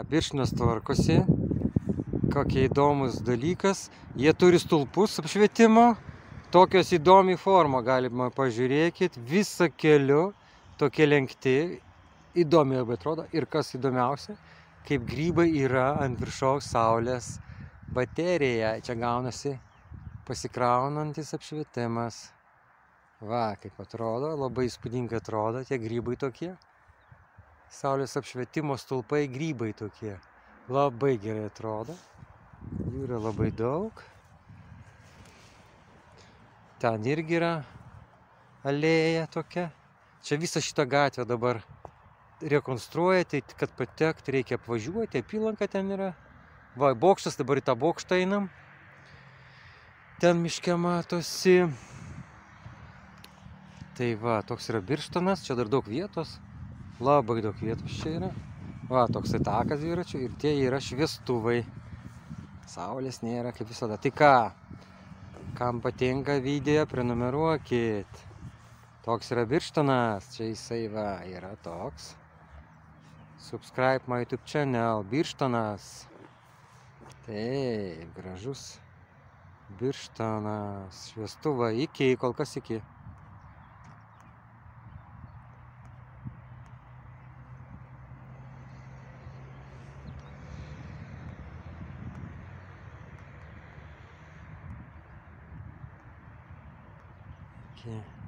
Birštonas tvarkosi. Kokie įdomus dalykas. Jie turi stulpus apšvietimo. Tokios įdomi forma galima pažiūrėkit. Visą keliu tokie lenkti. Įdomiai labai atrodo. Ir kas įdomiausia, kaip grybai yra ant viršaus saulės baterija. Čia gaunasi pasikraunantis apšvietimas. Va, kaip atrodo. Labai įspūdingai atrodo tie grybai tokie. Saulės apšvietimo stulpai grybai tokie. Labai gerai atrodo. Jų yra labai daug. Ten irgi yra alėja tokia. Čia visą šitą gatvę dabar rekonstruoja, tai kad patekti reikia apvažiuoti, apylanka ten yra. Va, bokštas, dabar į tą bokštą einam. Ten miške matosi. Tai va, toks yra Birštonas, čia dar daug vietos. Labai daug vietos čia yra. Va, toksai takas dviračių ir tie yra šviestuvai. Saulės nėra kaip visada. Tai ką? Kam patinka video, prenumeruokit. Toks yra Birštonas. Čia jisai va yra toks. Subscribe my YouTube channel. Birštonas. Taip, gražus Birštonas. Šviestuvai iki, kol kas iki. Okay.